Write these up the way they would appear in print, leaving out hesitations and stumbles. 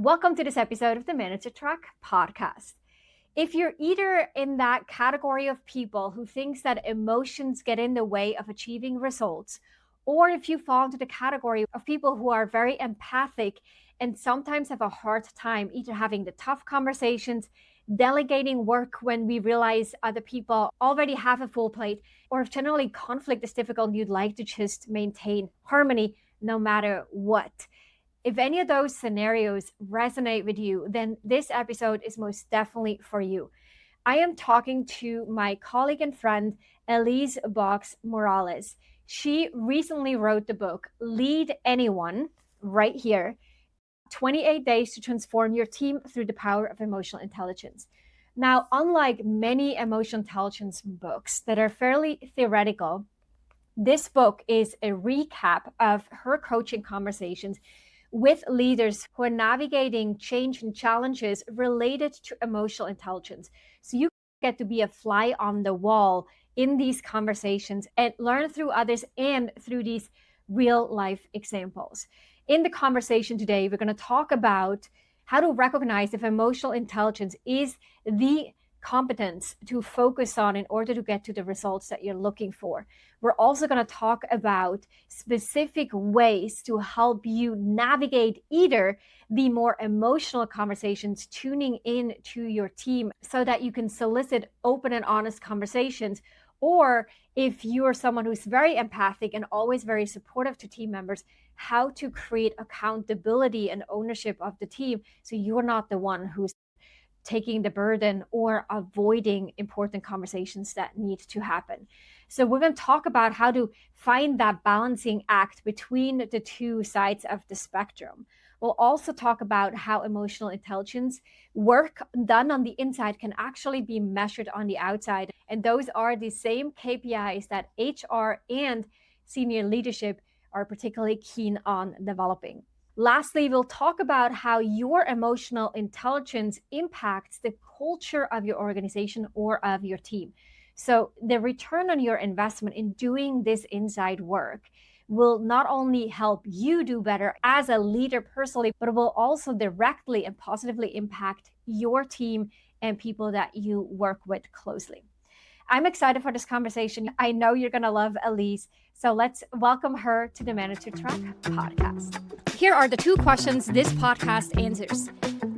Welcome to this episode of the Manager Track podcast. If you're either in that category of people who thinks that emotions get in the way of achieving results, or if you fall into the category of people who are very empathic and sometimes have a hard time either having the tough conversations, delegating work when we realize other people already have a full plate, or if generally conflict is difficult and you'd like to just maintain harmony no matter what. If any of those scenarios resonate with you, then this episode is most definitely for you. I am talking to my colleague and friend, Elise Boggs Morales. She recently wrote the book, Lead Anyone, right here, 28 Days to Transform Your Team Through the Power of Emotional Intelligence. Now, unlike many emotional intelligence books that are fairly theoretical, this book is a recap of her coaching conversations with leaders who are navigating change and challenges related to emotional intelligence. So you get to be a fly on the wall in these conversations and learn through others and through these real life examples. In the conversation today, we're going to talk about how to recognize if emotional intelligence is the competence to focus on in order to get to the results that you're looking for. We're also going to talk about specific ways to help you navigate either the more emotional conversations, tuning in to your team so that you can solicit open and honest conversations, or if you are someone who's very empathic and always very supportive to team members, how to create accountability and ownership of the team so you're not the one who's taking the burden or avoiding important conversations that need to happen. So we're going to talk about how to find that balancing act between the two sides of the spectrum. We'll also talk about how emotional intelligence work done on the inside can actually be measured on the outside. And those are the same KPIs that HR and senior leadership are particularly keen on developing. Lastly, we'll talk about how your emotional intelligence impacts the culture of your organization or of your team. So the return on your investment in doing this inside work will not only help you do better as a leader personally, but it will also directly and positively impact your team and people that you work with closely. I'm excited for this conversation. I know you're going to love Elise. So let's welcome her to the Manager Track podcast. Here are the two questions this podcast answers.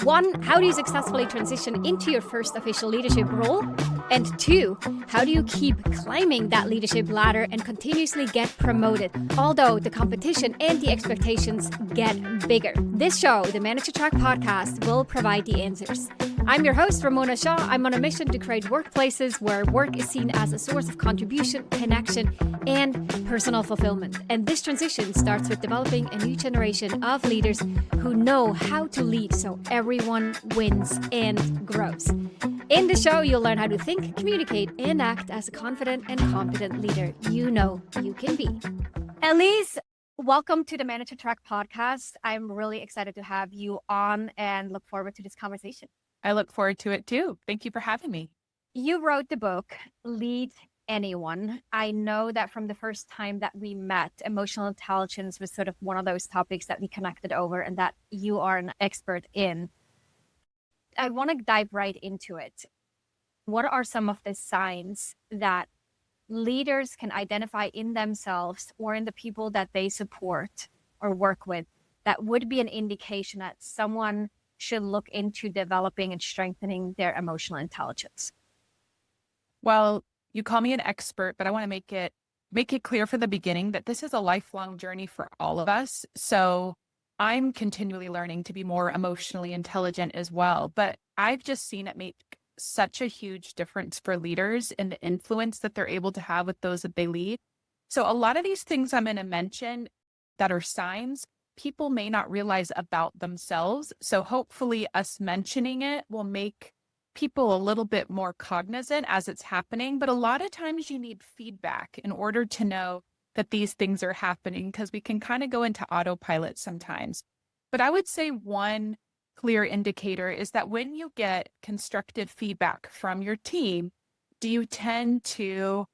One, how do you successfully transition into your first official leadership role? And two, how do you keep climbing that leadership ladder and continuously get promoted, although the competition and the expectations get bigger? This show, the Manager Track podcast, will provide the answers. I'm your host, Ramona. I'm on a mission to create workplaces where work is seen as a source of contribution, connection, and personal fulfillment. And this transition starts with developing a new generation of leaders who know how to lead so everyone wins and grows. In the show, you'll learn how to think, communicate, and act as a confident and competent leader you know you can be. Elise, welcome to the Manager Track podcast. I'm really excited to have you on and look forward to this conversation. I look forward to it too. Thank you for having me. You wrote the book, Lead Anyone. I know that from the first time that we met, emotional intelligence was sort of one of those topics that we connected over and that you are an expert in. I want to dive right into it. What are some of the signs that leaders can identify in themselves or in the people that they support or work with that would be an indication that someone should look into developing and strengthening their emotional intelligence? Well, you call me an expert, but I want to make it clear from the beginning that this is a lifelong journey for all of us. So I'm continually learning to be more emotionally intelligent as well. But I've just seen it make such a huge difference for leaders and the influence that they're able to have with those that they lead. So a lot of these things I'm going to mention that are signs people may not realize about themselves. So hopefully us mentioning it will make people a little bit more cognizant as it's happening. But a lot of times you need feedback in order to know that these things are happening, because we can kind of go into autopilot sometimes. But I would say one clear indicator is that when you get constructive feedback from your team, do you tend to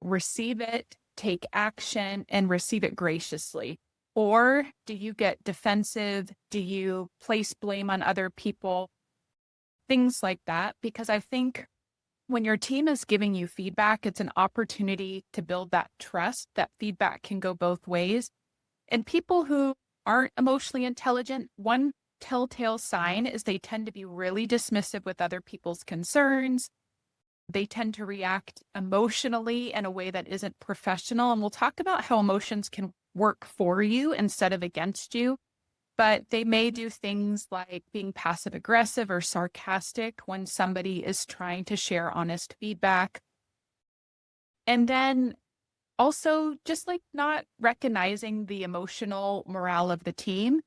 receive it, take action, and receive it graciously? Or do you get defensive? Do you place blame on other people? Things like that. Because I think when your team is giving you feedback, it's an opportunity to build that trust. That feedback can go both ways. And people who aren't emotionally intelligent, one telltale sign is they tend to be really dismissive with other people's concerns. They tend to react emotionally in a way that isn't professional. And we'll talk about how emotions can work for you instead of against you. But they may do things like being passive aggressive or sarcastic when somebody is trying to share honest feedback. And then also just like not recognizing the emotional morale of the team,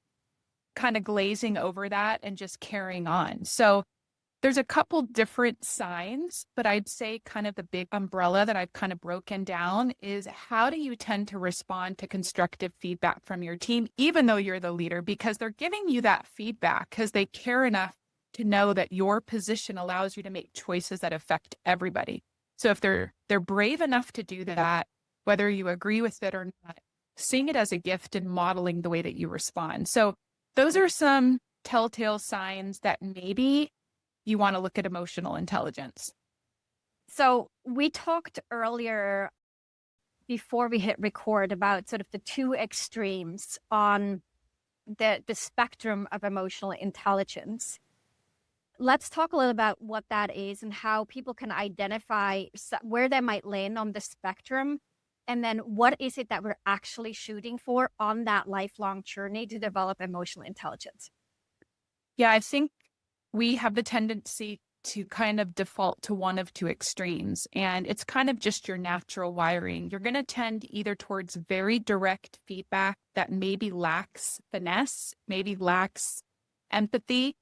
kind of glazing over that and just carrying on. So there's a couple different signs, but I'd say kind of the big umbrella that I've kind of broken down is how do you tend to respond to constructive feedback from your team, even though you're the leader, because they're giving you that feedback because they care enough to know that your position allows you to make choices that affect everybody. So if they're brave enough to do that, whether you agree with it or not, seeing it as a gift and modeling the way that you respond. So those are some telltale signs that maybe you want to look at emotional intelligence. So we talked earlier before we hit record about sort of the two extremes on the spectrum of emotional intelligence. Let's talk a little about what that is and how people can identify where they might land on the spectrum. And then what is it that we're actually shooting for on that lifelong journey to develop emotional intelligence? Yeah, I think we have the tendency to kind of default to one of two extremes, and it's kind of just your natural wiring. You're going to tend either towards very direct feedback that maybe lacks finesse, maybe lacks empathy,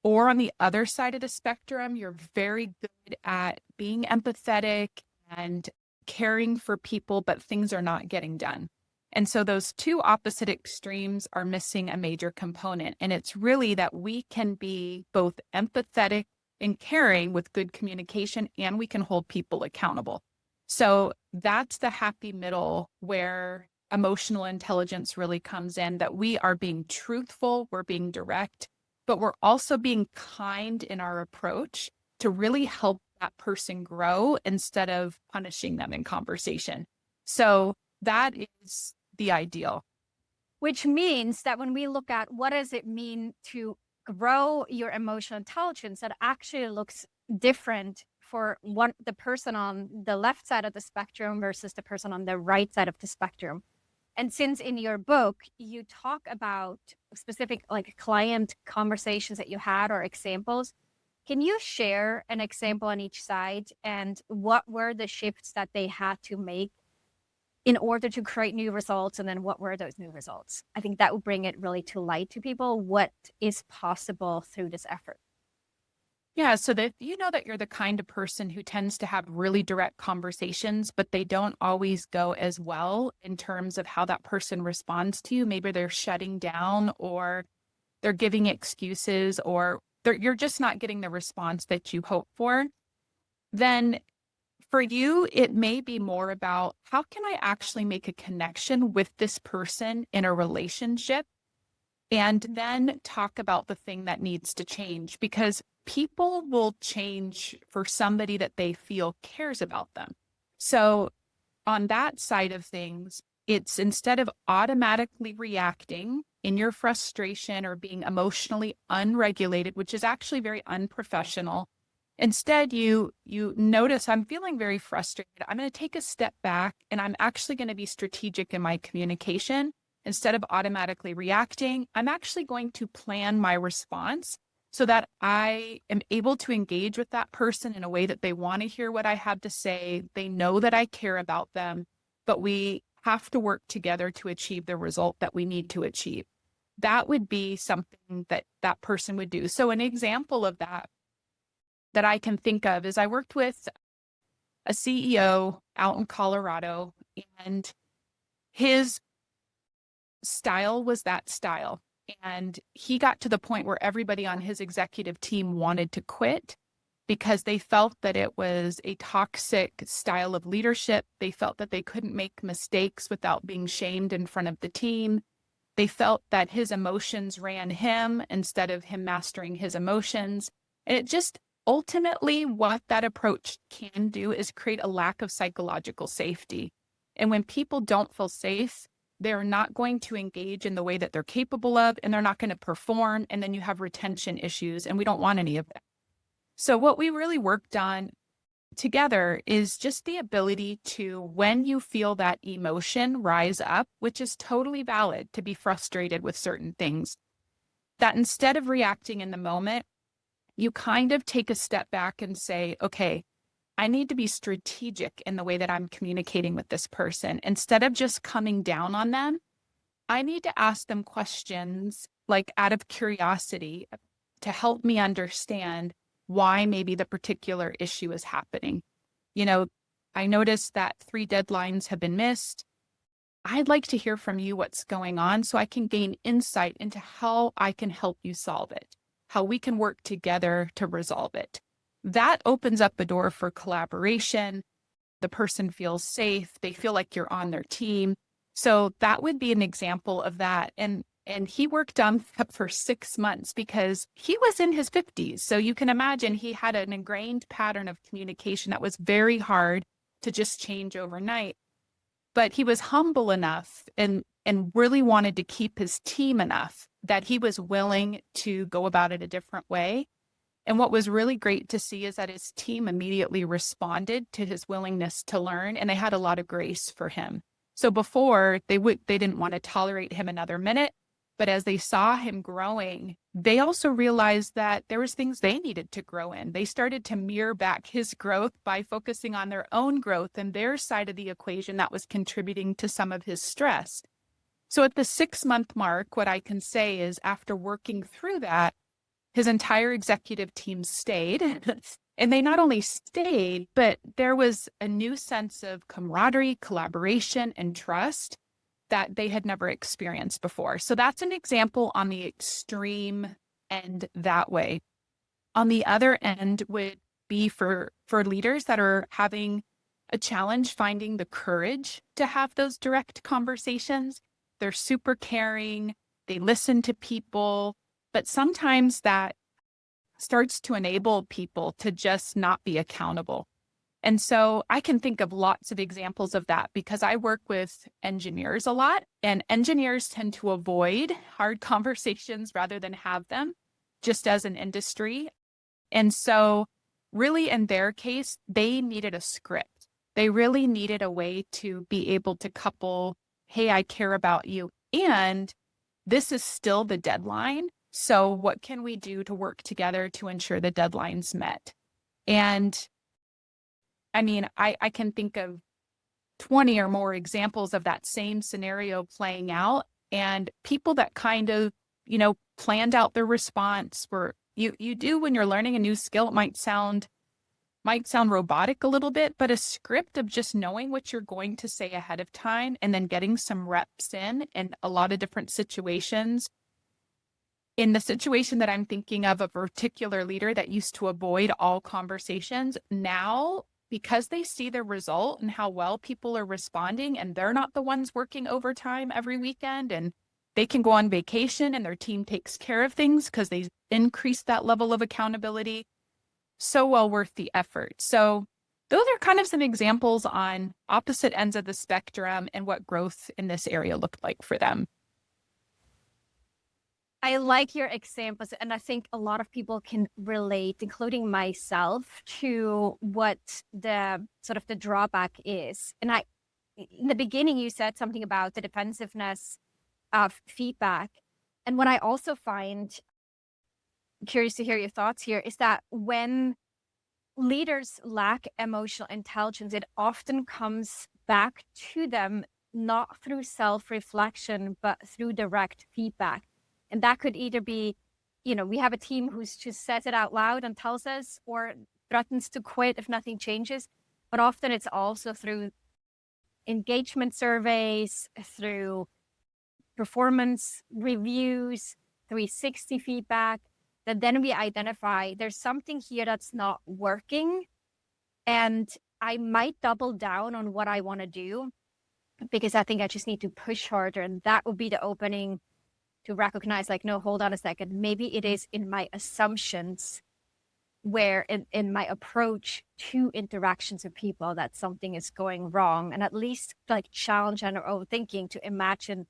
or on the other side of the spectrum, you're very good at being empathetic and caring for people, but things are not getting done. And so those two opposite extremes are missing a major component. And it's really that we can be both empathetic and caring with good communication, and we can hold people accountable. So that's the happy middle where emotional intelligence really comes in, that we are being truthful, we're being direct, but we're also being kind in our approach to really help that person grow instead of punishing them in conversation. So that is the ideal. Which means that when we look at what does it mean to grow your emotional intelligence, that actually looks different for the person on the left side of the spectrum versus the person on the right side of the spectrum. And since in your book you talk about specific like client conversations that you had or examples, can you share an example on each side and what were the shifts that they had to make in order to create new results, and then what were those new results? I think that would bring it really to light to people what is possible through this effort. Yeah, so that you know that you're the kind of person who tends to have really direct conversations, but they don't always go as well in terms of how that person responds to you. Maybe they're shutting down or they're giving excuses or you're just not getting the response that you hope for. Then for you, it may be more about how can I actually make a connection with this person in a relationship, and then talk about the thing that needs to change, because people will change for somebody that they feel cares about them. So on that side of things, it's instead of automatically reacting in your frustration or being emotionally unregulated, which is actually very unprofessional. Instead, you notice I'm feeling very frustrated. I'm going to take a step back and I'm actually going to be strategic in my communication. Instead of automatically reacting, I'm actually going to plan my response so that I am able to engage with that person in a way that they want to hear what I have to say. They know that I care about them, but we have to work together to achieve the result that we need to achieve. That would be something that that person would do. So an example of that I can think of is I worked with a CEO out in Colorado, and his style was that style. And he got to the point where everybody on his executive team wanted to quit because they felt that it was a toxic style of leadership. They felt that they couldn't make mistakes without being shamed in front of the team. They felt that his emotions ran him instead of him mastering his emotions. And it just ultimately, what that approach can do is create a lack of psychological safety. And when people don't feel safe, they're not going to engage in the way that they're capable of, and they're not going to perform. And then you have retention issues, and we don't want any of that. So, what we really worked on together is just the ability to, when you feel that emotion rise up, which is totally valid to be frustrated with certain things, that instead of reacting in the moment, you kind of take a step back and say, okay, I need to be strategic in the way that I'm communicating with this person. Instead of just coming down on them, I need to ask them questions like out of curiosity to help me understand why maybe the particular issue is happening. You know, I noticed that 3 deadlines have been missed. I'd like to hear from you what's going on so I can gain insight into how I can help you solve it, how we can work together to resolve it. That opens up a door for collaboration. The person feels safe. They feel like you're on their team. So that would be an example of that. And he worked on that for 6 months because he was in his 50s. So you can imagine he had an ingrained pattern of communication that was very hard to just change overnight. But he was humble enough and really wanted to keep his team enough that he was willing to go about it a different way. And what was really great to see is that his team immediately responded to his willingness to learn, and they had a lot of grace for him. So before they didn't want to tolerate him another minute, but as they saw him growing, they also realized that there was things they needed to grow in. They started to mirror back his growth by focusing on their own growth and their side of the equation that was contributing to some of his stress. So at the 6-month mark, what I can say is after working through that, his entire executive team stayed. And they not only stayed, but there was a new sense of camaraderie, collaboration, and trust that they had never experienced before. So that's an example on the extreme end that way. On the other end would be for leaders that are having a challenge finding the courage to have those direct conversations. They're super caring, they listen to people, but sometimes that starts to enable people to just not be accountable. And so I can think of lots of examples of that because I work with engineers a lot, and engineers tend to avoid hard conversations rather than have them, just as an industry. And so really in their case, they needed a script. They really needed a way to be able to couple, hey, I care about you, and this is still the deadline. So what can we do to work together to ensure the deadline's met? And I mean, I can think of 20 or more examples of that same scenario playing out, and people that kind of, planned out their response. Where you do when you're learning a new skill, it might sound robotic a little bit, but a script of just knowing what you're going to say ahead of time and then getting some reps in a lot of different situations. In the situation that I'm thinking of, a particular leader that used to avoid all conversations, now, because they see the result and how well people are responding, and they're not the ones working overtime every weekend, and they can go on vacation and their team takes care of things because they increased that level of accountability. So well worth the effort. So those are kind of some examples on opposite ends of the spectrum and what growth in this area looked like for them. I like your examples, and I think a lot of people can relate, including myself, to what the sort of the drawback is. And in the beginning, you said something about the defensiveness of feedback. And what I also find, curious to hear your thoughts here, is that when leaders lack emotional intelligence, it often comes back to them, not through self-reflection, but through direct feedback. And that could either be, we have a team who's just says it out loud and tells us, or threatens to quit if nothing changes. But often it's also through engagement surveys, through performance reviews, 360 feedback, that then we identify there's something here that's not working, and I might double down on what I want to do. because I think I just need to push harder. And that would be the opening to recognize, like, no, hold on a second. Maybe it is in my assumptions where in my approach to interactions with people that something is going wrong, and at least like challenge our own thinking to imagine,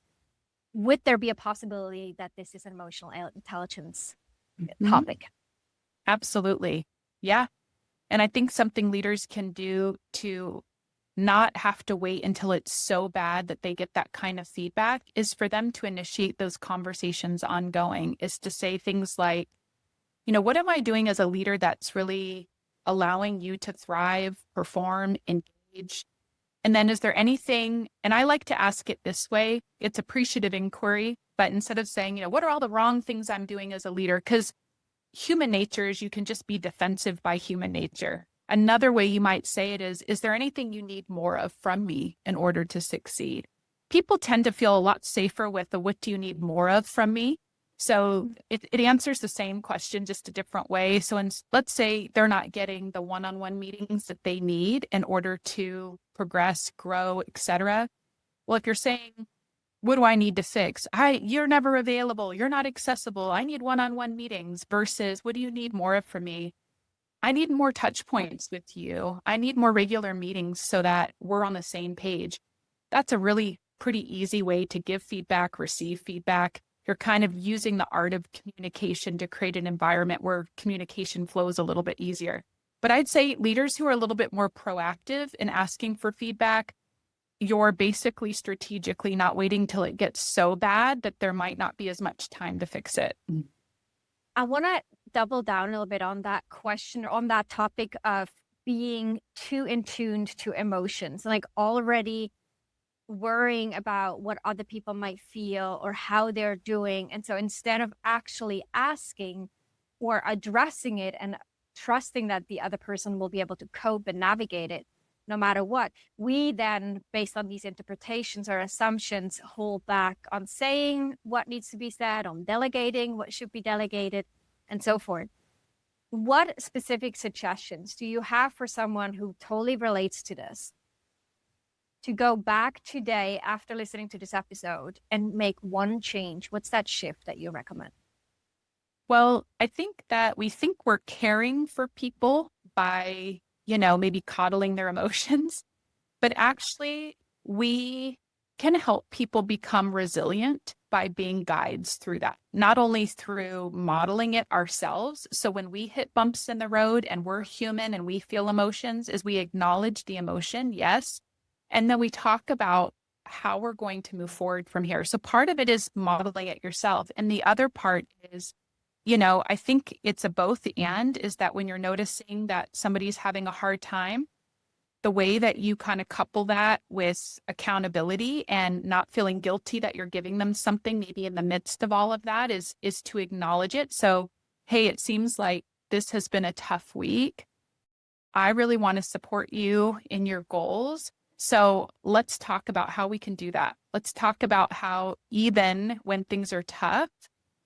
would there be a possibility that this is an emotional intelligence Mhm. topic? Absolutely. Yeah. And I think something leaders can do to not have to wait until it's so bad that they get that kind of feedback is for them to initiate those conversations ongoing, is to say things like, what am I doing as a leader that's really allowing you to thrive, perform, engage? And then is there anything, and I like to ask it this way, it's appreciative inquiry, but instead of saying, what are all the wrong things I'm doing as a leader? Because human nature is you can just be defensive by human nature. Another way you might say it is there anything you need more of from me in order to succeed? People tend to feel a lot safer with the what do you need more of from me? So it answers the same question, just a different way. So let's say they're not getting the one-on-one meetings that they need in order to progress, grow, etc. Well, if you're saying, what do I need to fix? You're never available. You're not accessible. I need one-on-one meetings versus what do you need more of from me? I need more touch points with you. I need more regular meetings so that we're on the same page. That's a really pretty easy way to give feedback, receive feedback. You're kind of using the art of communication to create an environment where communication flows a little bit easier. But I'd say leaders who are a little bit more proactive in asking for feedback, you're basically strategically not waiting till it gets so bad that there might not be as much time to fix it. I want to double down a little bit on that question, on that topic of being too in tuned to emotions, like already worrying about what other people might feel or how they're doing. And so instead of actually asking or addressing it and trusting that the other person will be able to cope and navigate it no matter what, we then, based on these interpretations or assumptions, hold back on saying what needs to be said, on delegating what should be delegated, and so forth. What specific suggestions do you have for someone who totally relates to this, to go back today after listening to this episode and make one change? What's that shift that you recommend? Well, I think that we think we're caring for people by, maybe coddling their emotions, but actually we can help people become resilient by being guides through that, not only through modeling it ourselves. So when we hit bumps in the road and we're human and we feel emotions, is we acknowledge the emotion, yes. And then we talk about how we're going to move forward from here. So part of it is modeling it yourself. And the other part is, I think it's a both and, is that when you're noticing that somebody's having a hard time, the way that you kind of couple that with accountability and not feeling guilty that you're giving them something maybe in the midst of all of that is to acknowledge it. So, hey, it seems like this has been a tough week. I really want to support you in your goals. So let's talk about how we can do that. Let's talk about how even when things are tough,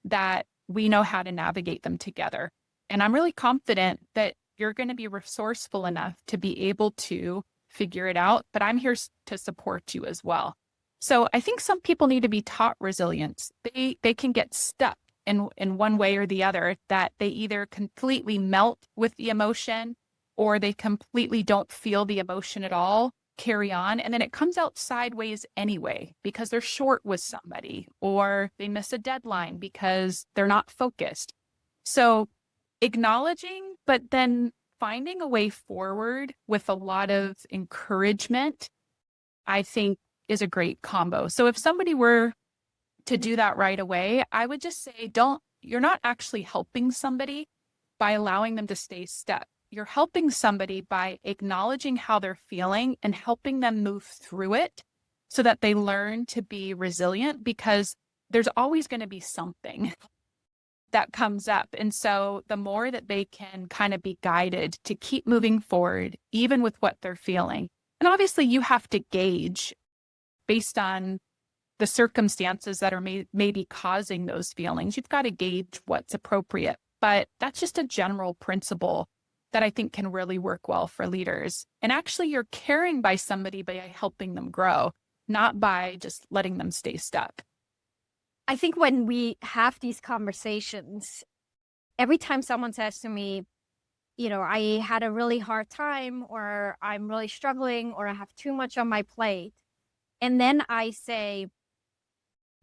that we know how to navigate them together. And I'm really confident that you're going to be resourceful enough to be able to figure it out, but I'm here to support you as well. So I think some people need to be taught resilience. They can get stuck in one way or the other, that they either completely melt with the emotion or they completely don't feel the emotion at all, carry on, and then it comes out sideways anyway because they're short with somebody or they miss a deadline because they're not focused. So acknowledging, but then finding a way forward with a lot of encouragement, I think is a great combo. So if somebody were to do that right away, I would just say, you're not actually helping somebody by allowing them to stay stuck. You're helping somebody by acknowledging how they're feeling and helping them move through it so that they learn to be resilient, because there's always going to be something that comes up. And so the more that they can kind of be guided to keep moving forward, even with what they're feeling. And obviously you have to gauge based on the circumstances that are maybe causing those feelings. You've got to gauge what's appropriate, but that's just a general principle that I think can really work well for leaders. And actually you're caring by somebody by helping them grow. not by just letting them stay stuck. I think when we have these conversations, every time someone says to me, I had a really hard time, or I'm really struggling, or I have too much on my plate. And then I say,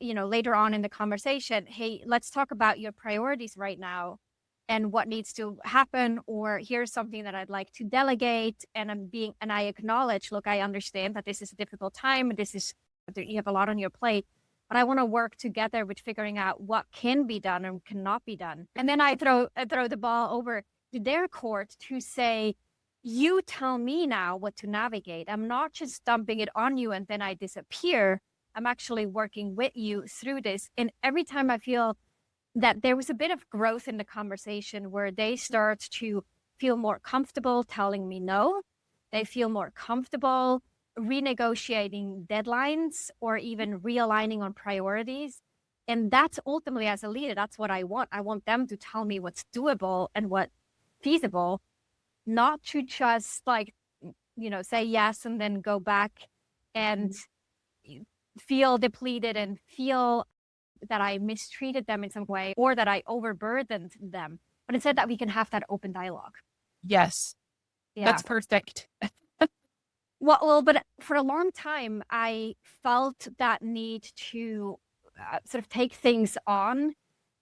later on in the conversation, hey, let's talk about your priorities right now and what needs to happen, or here's something that I'd like to delegate. And I acknowledge, look, I understand that this is a difficult time. You have a lot on your plate, but I want to work together with figuring out what can be done and cannot be done. And then I throw the ball over to their court to say, you tell me now what to navigate. I'm not just dumping it on you and then I disappear. I'm actually working with you through this. And every time I feel that there was a bit of growth in the conversation where they start to feel more comfortable telling me no, they feel more comfortable renegotiating deadlines or even realigning on priorities. And that's ultimately, as a leader, that's what I want. I want them to tell me what's doable and what's feasible, not to just say yes and then go back and feel depleted and feel that I mistreated them in some way or that I overburdened them, but instead that we can have that open dialogue. Yes, Yeah. that's perfect. Well, but for a long time, I felt that need to sort of take things on.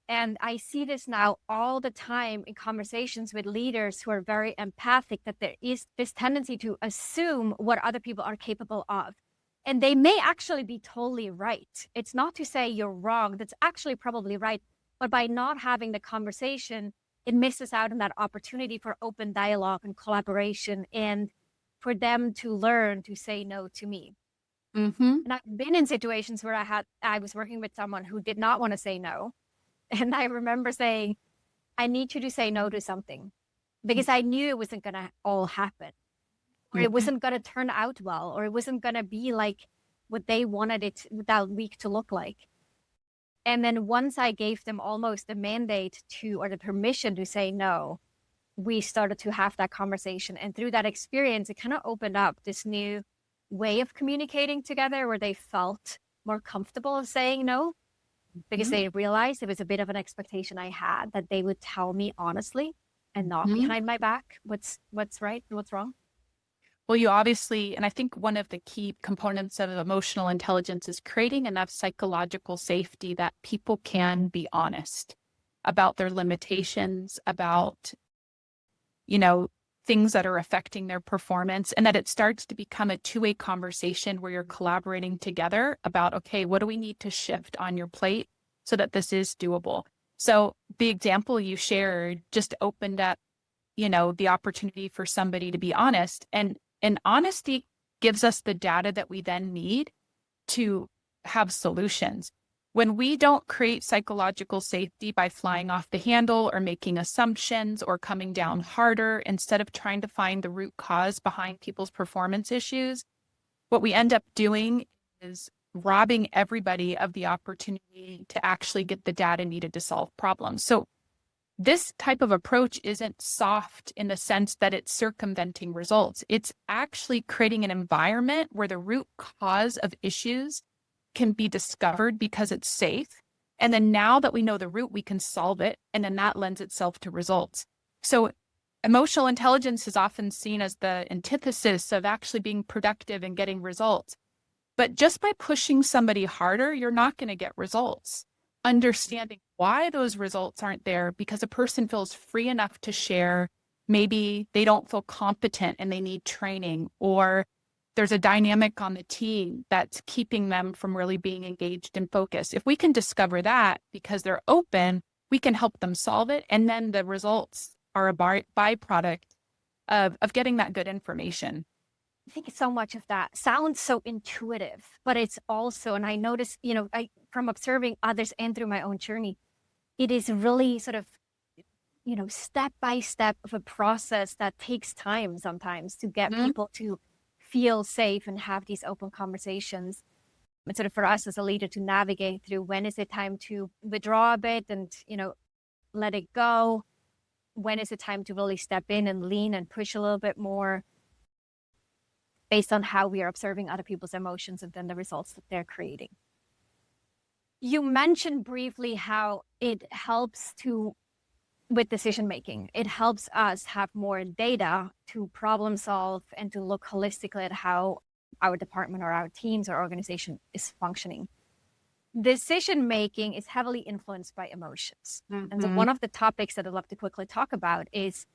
And I see this now all the time in conversations with leaders who are very empathic, that there is this tendency to assume what other people are capable of. And they may actually be totally right. It's not to say you're wrong. That's actually probably right. But by not having the conversation, it misses out on that opportunity for open dialogue and collaboration and for them to learn to say no to me. Mm-hmm. And I've been in situations where I was working with someone who did not want to say no. And I remember saying, I need you to say no to something because I knew it wasn't going to all happen, or it wasn't going to turn out well, or it wasn't going to be like what they wanted it that week to look like. And then once I gave them almost the mandate or the permission to say no, we started to have that conversation. And through that experience, it kind of opened up this new way of communicating together where they felt more comfortable of saying no, because they realized it was a bit of an expectation I had that they would tell me honestly and not behind my back what's right and what's wrong. Well, you obviously, and I think one of the key components of emotional intelligence is creating enough psychological safety that people can be honest about their limitations, about, things that are affecting their performance, and that it starts to become a two-way conversation where you're collaborating together about, okay, what do we need to shift on your plate so that this is doable? So the example you shared just opened up, the opportunity for somebody to be honest. And honesty gives us the data that we then need to have solutions. When we don't create psychological safety by flying off the handle or making assumptions or coming down harder instead of trying to find the root cause behind people's performance issues, what we end up doing is robbing everybody of the opportunity to actually get the data needed to solve problems. So this type of approach isn't soft in the sense that it's circumventing results. It's actually creating an environment where the root cause of issues can be discovered because it's safe. And then now that we know the root, we can solve it. And then that lends itself to results. So emotional intelligence is often seen as the antithesis of actually being productive and getting results. But just by pushing somebody harder, you're not going to get results. Understanding why those results aren't there because a person feels free enough to share. Maybe they don't feel competent and they need training, or there's a dynamic on the team that's keeping them from really being engaged and focused. If we can discover that because they're open, we can help them solve it. And then the results are a byproduct of getting that good information. I think so much of that sounds so intuitive, but it's also, and I notice, from observing others and through my own journey, it is really sort of, step by step of a process that takes time sometimes to get people to feel safe and have these open conversations. It's sort of for us as a leader to navigate through when is it time to withdraw a bit and, let it go? When is it time to really step in and lean and push a little bit more? based on how we are observing other people's emotions and then the results that they're creating. You mentioned briefly how it helps with decision making. It helps us have more data to problem solve and to look holistically at how our department or our teams or organization is functioning. Decision making is heavily influenced by emotions. And so one of the topics that I'd love to quickly talk about is,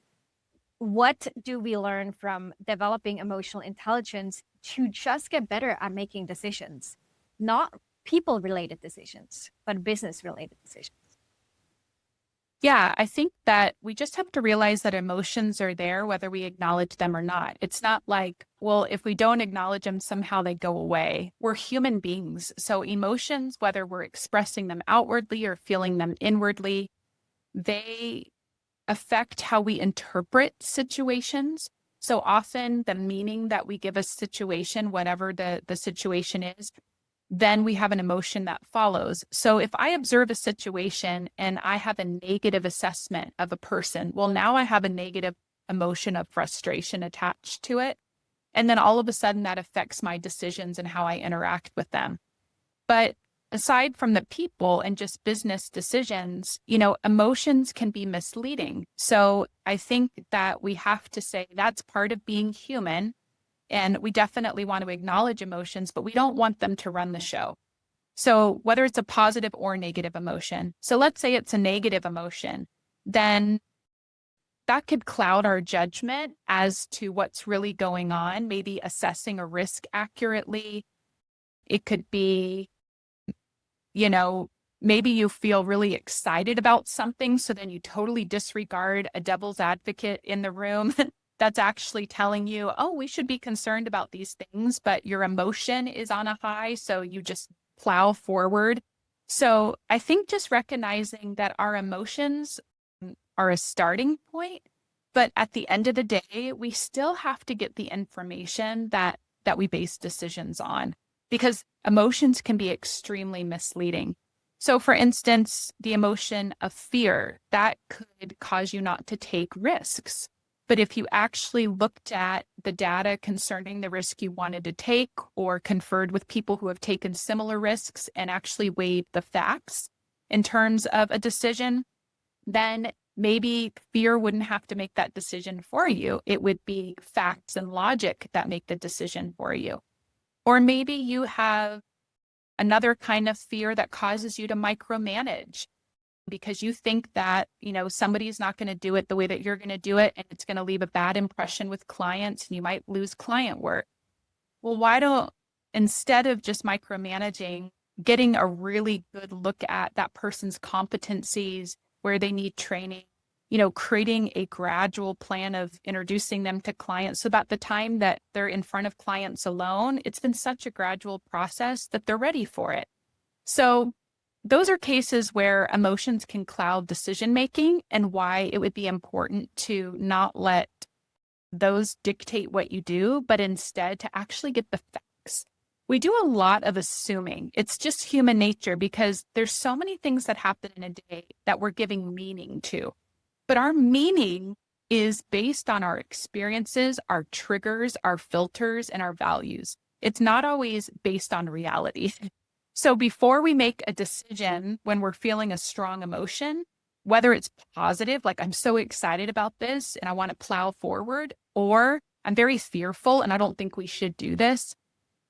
what do we learn from developing emotional intelligence to just get better at making decisions? Not people related decisions, but business related decisions. Yeah, I think that we just have to realize that emotions are there, whether we acknowledge them or not. It's not like, well, if we don't acknowledge them, somehow they go away. We're human beings. So emotions, whether we're expressing them outwardly or feeling them inwardly, they affect how we interpret situations. So often the meaning that we give a situation, whatever the situation is, then we have an emotion that follows. So if I observe a situation and I have a negative assessment of a person, well, now I have a negative emotion of frustration attached to it. And then all of a sudden that affects my decisions and how I interact with them. But aside from the people and just business decisions, emotions can be misleading. So I think that we have to say that's part of being human. And we definitely want to acknowledge emotions, but we don't want them to run the show. So whether it's a positive or negative emotion. So let's say it's a negative emotion, then that could cloud our judgment as to what's really going on, maybe assessing a risk accurately. It could be, maybe you feel really excited about something, so then you totally disregard a devil's advocate in the room that's actually telling you, oh, we should be concerned about these things, but your emotion is on a high, so you just plow forward. So I think just recognizing that our emotions are a starting point, but at the end of the day, we still have to get the information that we base decisions on, because emotions can be extremely misleading. So for instance, the emotion of fear, that could cause you not to take risks. But if you actually looked at the data concerning the risk you wanted to take, or conferred with people who have taken similar risks and actually weighed the facts in terms of a decision, then maybe fear wouldn't have to make that decision for you. It would be facts and logic that make the decision for you. Or maybe you have another kind of fear that causes you to micromanage, because you think that, somebody's not going to do it the way that you're going to do it, and it's going to leave a bad impression with clients and you might lose client work. Well, why don't, instead of just micromanaging, getting a really good look at that person's competencies, where they need training, creating a gradual plan of introducing them to clients, so that the time that they're in front of clients alone, it's been such a gradual process that they're ready for it. So those are cases where emotions can cloud decision-making, and why it would be important to not let those dictate what you do, but instead to actually get the facts. We do a lot of assuming. It's just human nature, because there's so many things that happen in a day that we're giving meaning to. But our meaning is based on our experiences, our triggers, our filters, and our values. It's not always based on reality. So before we make a decision, when we're feeling a strong emotion, whether it's positive, like I'm so excited about this and I want to plow forward, or I'm very fearful and I don't think we should do this.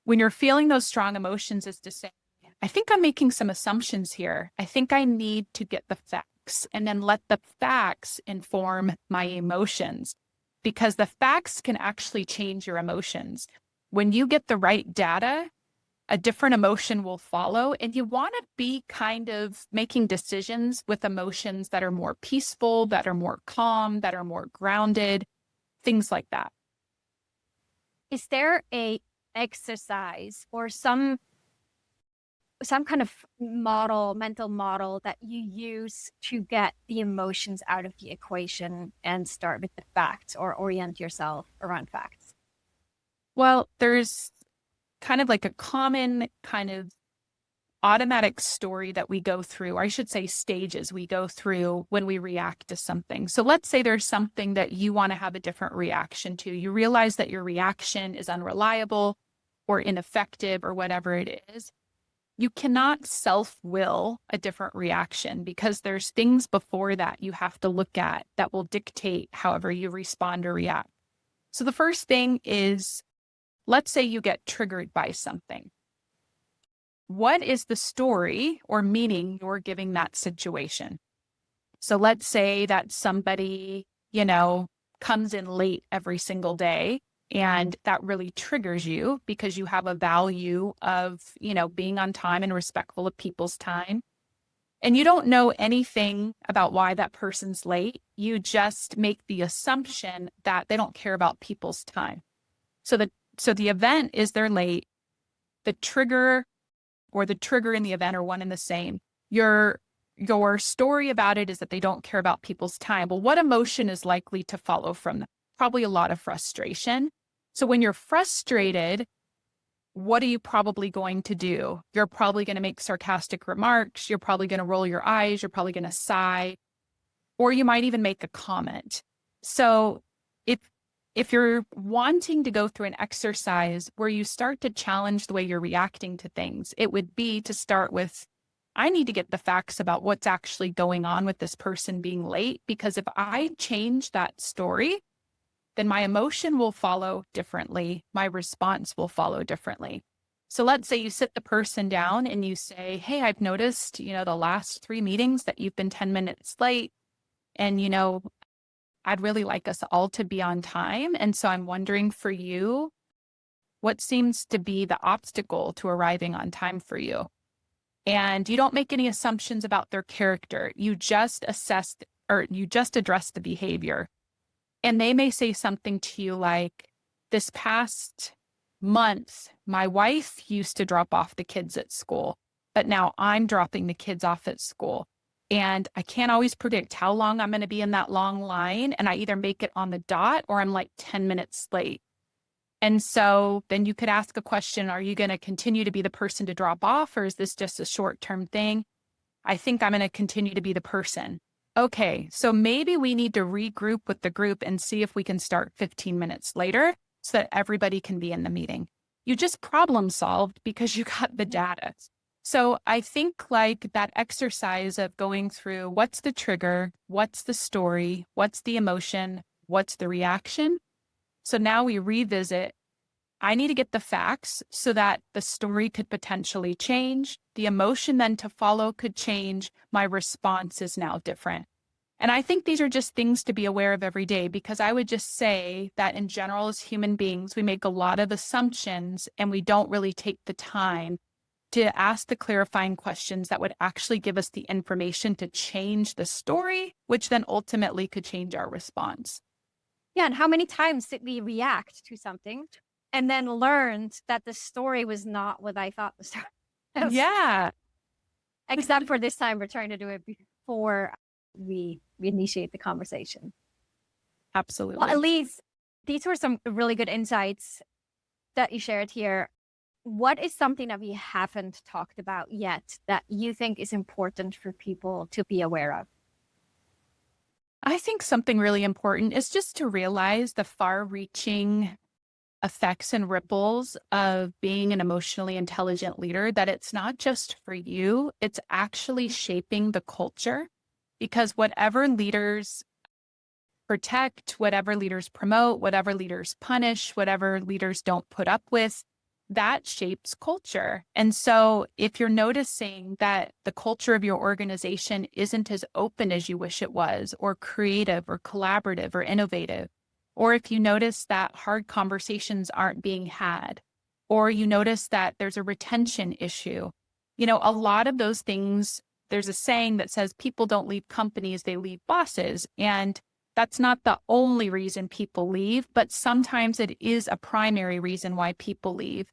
When you're feeling those strong emotions, is to say, I think I'm making some assumptions here. I think I need to get the facts, and then let the facts inform my emotions, because the facts can actually change your emotions. When you get the right data, a different emotion will follow, and you want to be kind of making decisions with emotions that are more peaceful, that are more calm, that are more grounded, things like that. Is there a exercise or some kind of mental model that you use to get the emotions out of the equation and start with the facts, or orient yourself around facts? Well, there's kind of like a common kind of automatic story that we go through, or I should say stages we go through when we react to something. So let's say there's something that you want to have a different reaction to. You realize that your reaction is unreliable or ineffective or whatever it is. You cannot self-will a different reaction because there's things before that you have to look at that will dictate however you respond or react. So the first thing is, let's say you get triggered by something. What is the story or meaning you're giving that situation? So let's say that somebody, comes in late every single day, and that really triggers you because you have a value of, being on time and respectful of people's time. And you don't know anything about why that person's late. You just make the assumption that they don't care about people's time. So the event is they're late. The trigger or the trigger and the event are one and the same. Your story about it is that they don't care about people's time. Well, what emotion is likely to follow from that? Probably a lot of frustration. So when you're frustrated, what are you probably going to do? You're probably going to make sarcastic remarks. You're probably going to roll your eyes. You're probably going to sigh, or you might even make a comment. So if you're wanting to go through an exercise where you start to challenge the way you're reacting to things, it would be to start with, I need to get the facts about what's actually going on with this person being late, because if I change that story, then my emotion will follow differently. My response will follow differently. So let's say you sit the person down and you say, hey, I've noticed, the last 3 meetings that you've been 10 minutes late. And, I'd really like us all to be on time. And so I'm wondering for you, what seems to be the obstacle to arriving on time for you? And you don't make any assumptions about their character. You just address the behavior. And they may say something to you like, this past month, my wife used to drop off the kids at school, but now I'm dropping the kids off at school. And I can't always predict how long I'm going to be in that long line. And I either make it on the dot or I'm like 10 minutes late. And so then you could ask a question, are you going to continue to be the person to drop off, or is this just a short-term thing? I think I'm going to continue to be the person. Okay, so maybe we need to regroup with the group and see if we can start 15 minutes later so that everybody can be in the meeting. You just problem solved because you got the data. So I think like that exercise of going through what's the trigger, what's the story, what's the emotion, what's the reaction. So now we revisit, I need to get the facts so that the story could potentially change. The emotion then to follow could change. My response is now different. And I think these are just things to be aware of every day, because I would just say that in general, as human beings, we make a lot of assumptions and we don't really take the time to ask the clarifying questions that would actually give us the information to change the story, which then ultimately could change our response. Yeah, and how many times did we react to something and then learned that the story was not what I thought the story was? Yeah. Except for this time, we're trying to do it before we initiate the conversation. Absolutely. Well, Elise, these were some really good insights that you shared here. What is something that we haven't talked about yet that you think is important for people to be aware of? I think something really important is just to realize the far-reaching effects and ripples of being an emotionally intelligent leader, that it's not just for you, it's actually shaping the culture. Because whatever leaders protect, whatever leaders promote, whatever leaders punish, whatever leaders don't put up with, that shapes culture. And so if you're noticing that the culture of your organization isn't as open as you wish it was, or creative or collaborative or innovative, or if you notice that hard conversations aren't being had, or you notice that there's a retention issue, a lot of those things, there's a saying that says people don't leave companies, they leave bosses. And that's not the only reason people leave, but sometimes it is a primary reason why people leave.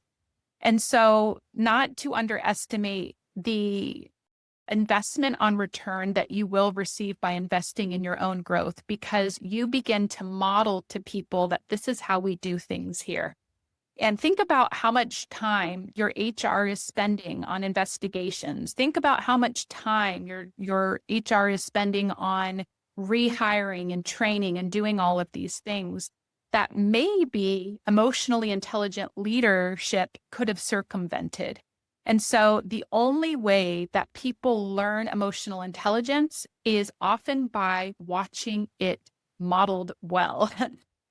And so not to underestimate the investment on return that you will receive by investing in your own growth, because you begin to model to people that this is how we do things here. And think about how much time your HR is spending on investigations. Think about how much time your HR is spending on rehiring and training and doing all of these things that maybe emotionally intelligent leadership could have circumvented. And so the only way that people learn emotional intelligence is often by watching it modeled well.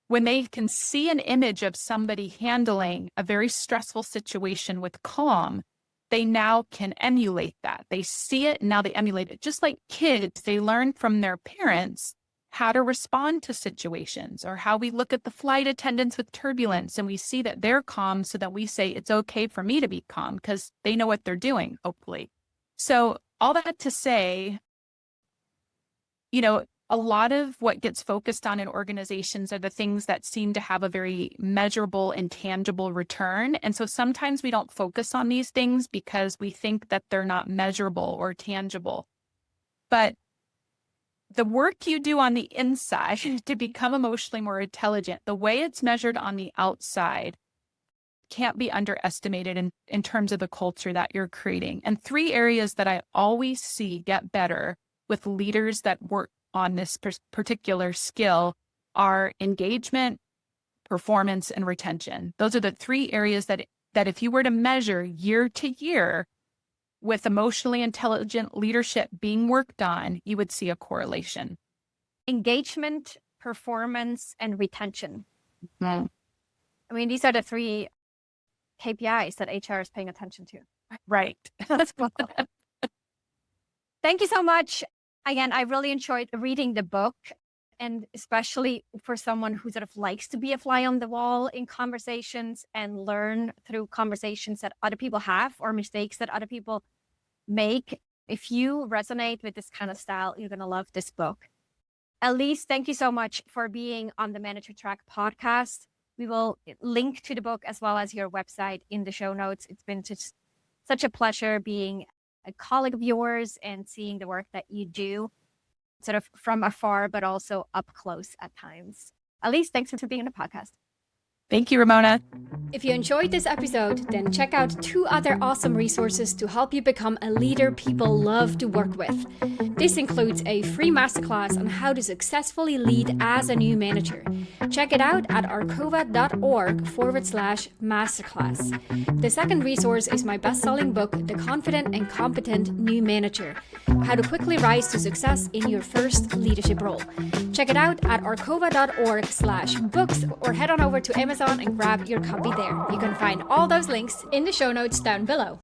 When they can see an image of somebody handling a very stressful situation with calm, they now can emulate that. They see it and now they emulate it. Just like kids, they learn from their parents how to respond to situations, or how we look at the flight attendants with turbulence and we see that they're calm, so that we say it's okay for me to be calm because they know what they're doing, hopefully. So all that to say, a lot of what gets focused on in organizations are the things that seem to have a very measurable and tangible return. And so sometimes we don't focus on these things because we think that they're not measurable or tangible. But the work you do on the inside to become emotionally more intelligent, the way it's measured on the outside can't be underestimated in terms of the culture that you're creating. And 3 areas that I always see get better with leaders that work on this particular skill are engagement, performance, and retention. Those are the 3 areas that if you were to measure year to year with emotionally intelligent leadership being worked on, you would see a correlation. Engagement, performance, and retention. Mm-hmm. I mean, these are the 3 KPIs that HR is paying attention to. Right. Thank you so much. Again, I really enjoyed reading the book, and especially for someone who sort of likes to be a fly on the wall in conversations and learn through conversations that other people have or mistakes that other people make. If you resonate with this kind of style, you're going to love this book. Elise, thank you so much for being on the Manager Track podcast. We will link to the book as well as your website in the show notes. It's been just such a pleasure being a colleague of yours and seeing the work that you do sort of from afar, but also up close at times. Elise, thanks for being on the podcast. Thank you, Ramona. If you enjoyed this episode, then check out 2 other awesome resources to help you become a leader people love to work with. This includes a free masterclass on how to successfully lead as a new manager. Check it out at arcova.org/masterclass. The second resource is my best-selling book, The Confident and Competent New Manager: How to Quickly Rise to Success in Your First Leadership Role. Check it out at arcova.org/books, or head on over to Amazon and grab your copy there. You can find all those links in the show notes down below.